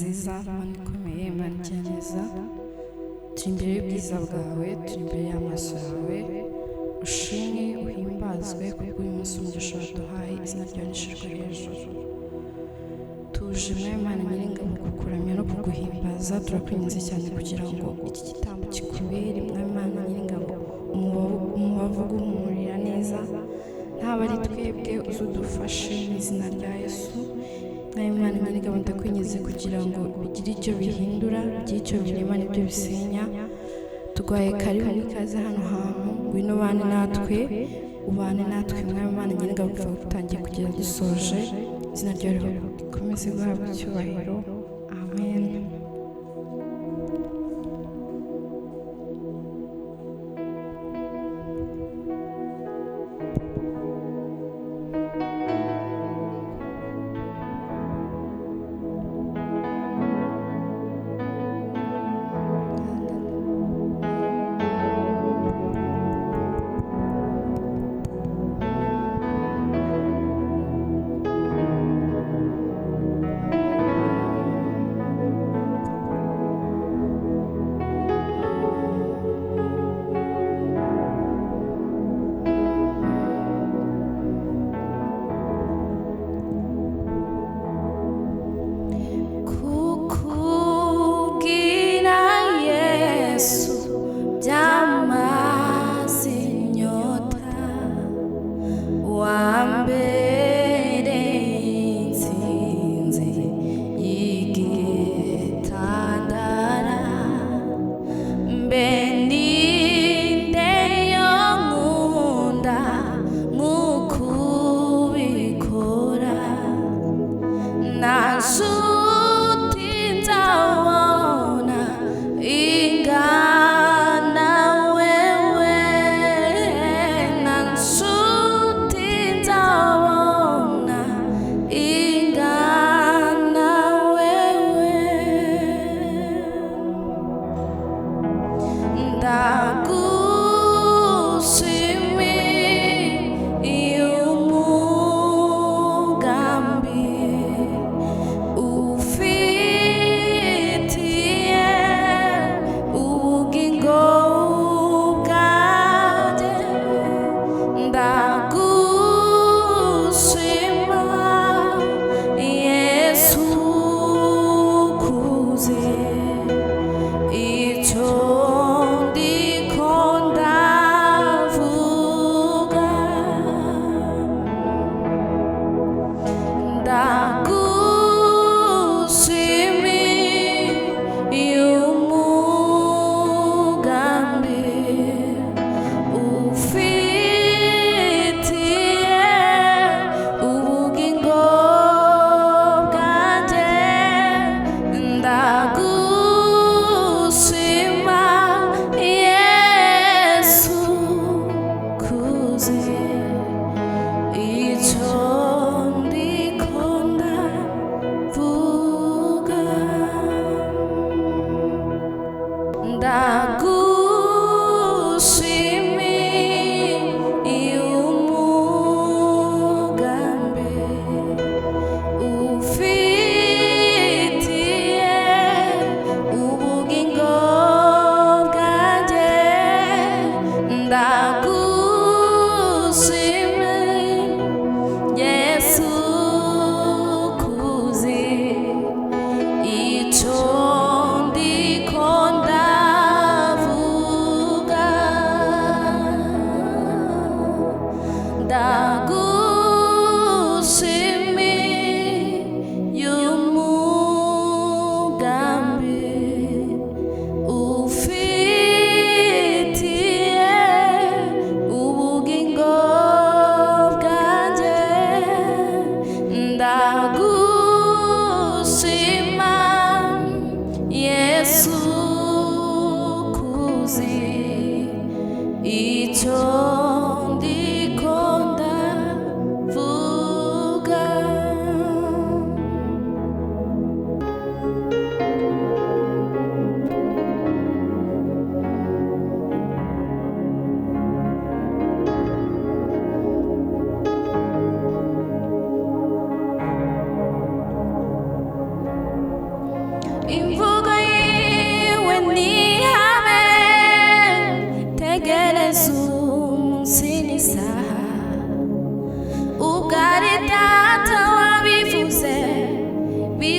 nziza, Mana ikomeye, Mana igira neza, turi imbere y'ubwiza bwawe, turi imbere y'amaso yawe, ushimwe uhimbazwe kuko uyu munsi umugisha waduhaye, izina ryawe rishyirwe hejuru. Tuje mwami Mana nyiringabo kukuramya no kuguhimbaza, turakwinginze cyane kugira ngo iki gitambo kikubere mwami Mana nyiringabo umubavu guhumurira neza, ntaba ari twebwe uzudufashe mu izina rya Yesu. Mwami Mana nyiringabo ndakwinginze kugira ngo bigire icyo bihindura, bigire icyo birema n'ibyo bisenya. Tugwaye karibu n'ikaze hano hantu, ngwino ubane natwe, ubane natwe mwami Mana nyiringabo kuva dutangiye kugera dusoje, izina ryawe rikomeze guhabwa icyubahiro, amen.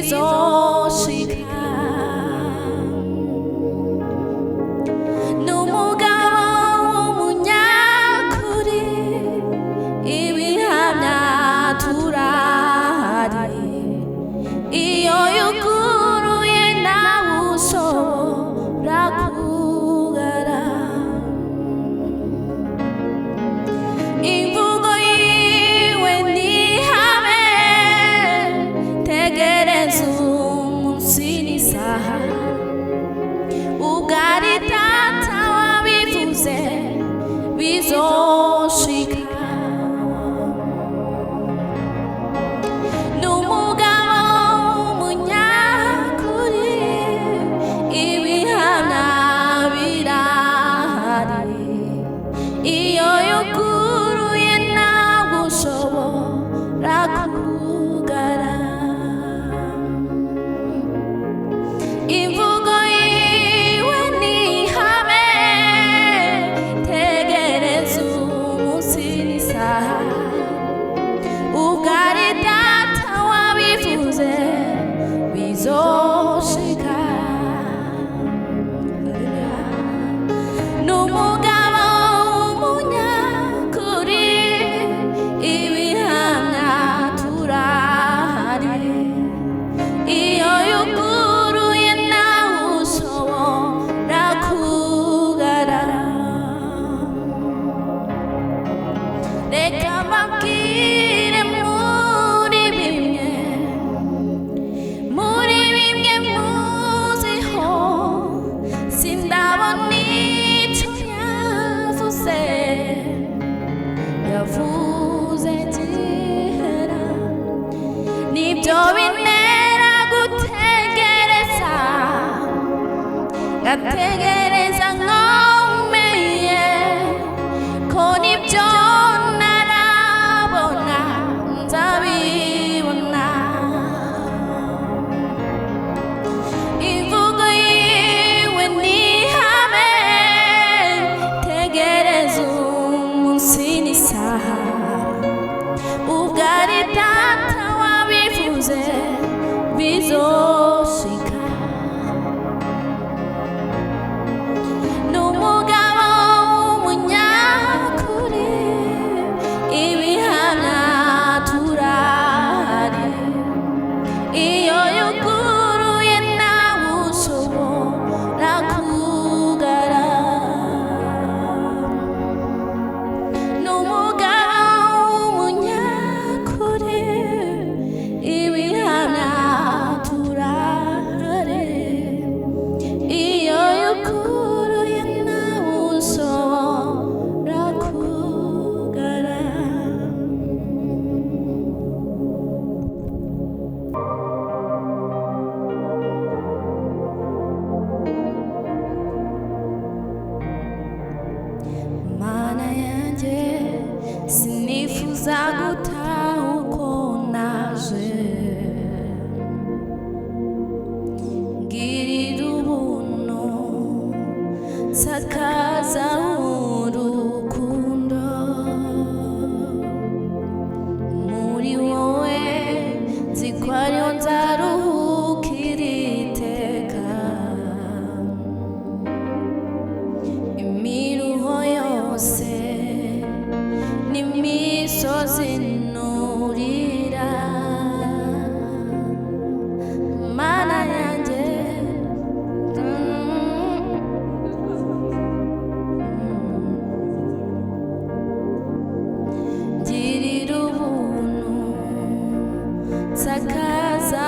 bizoshika n'umugabo w'umunyakuri ibihamya turahari iyo yuguruye nawe ushobora kugara imvugo yiwe nihame tegereza umunsi n'isaha ugari data wabivuze bizoshika n'umugabo w'umunyakuri ibihamya birahari iyo yuguruye nawe ushobora kugara imvugo yiwe nihame tegereza umunsi n'isaha ugari data wabivuze bizoshika n'umugabo w'umunyakuri ibihamya turahari iyo yuguruye nawe ushobora kugara reka mbabwire muri bimwe muziho sindabona icyo yavuze gihera nibyo bintera gutegereza ngategereza nkomeye ko nibyo narabona nzabibona imvugo yiwe nihame tegereza umunsi n'isaha ugari data wabivuze bizoshika n'umugabo w'umunyakuri ibihamya turahari iyo yuguruye nawe ushobora kugara n'umugabo w'umunyakuri ibihamya turahari iyo yuguruye nawe ushobora kugara mana yanjye sinifuza gutaha uko naje ngirira ubuntu nsakaza urukundo muri wowe nzi ko ariho nzaruhukira iteka imiruho yose n'imisozi nurira mana yanjye ngirira ubuntu nsakaza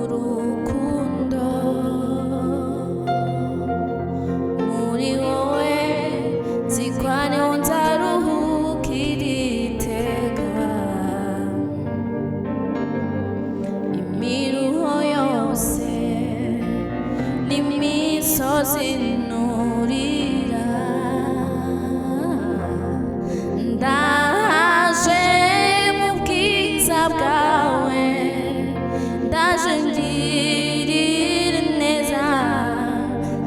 urukundo muri wowe nzi ko ariho nzaruhukira iteka imiruho yose n'imisozi nurira ndaje mu bwiza bwawe ndaje ngirira neza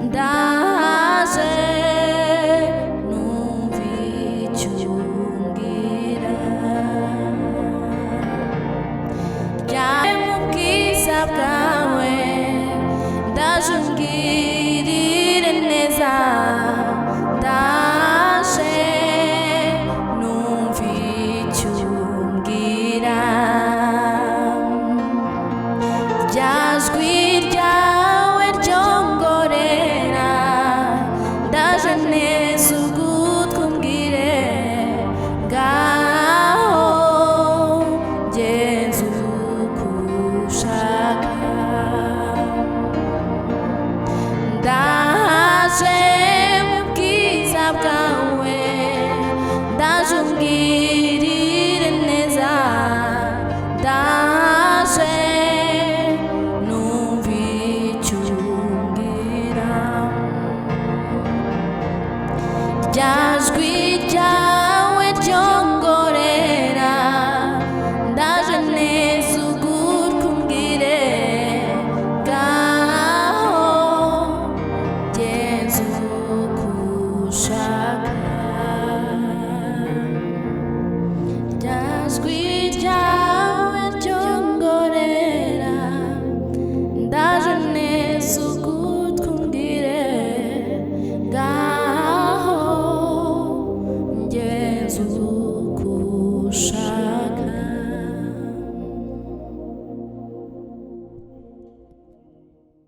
ndaje numva icyo umbwira byawe mu bwiza bwawe rya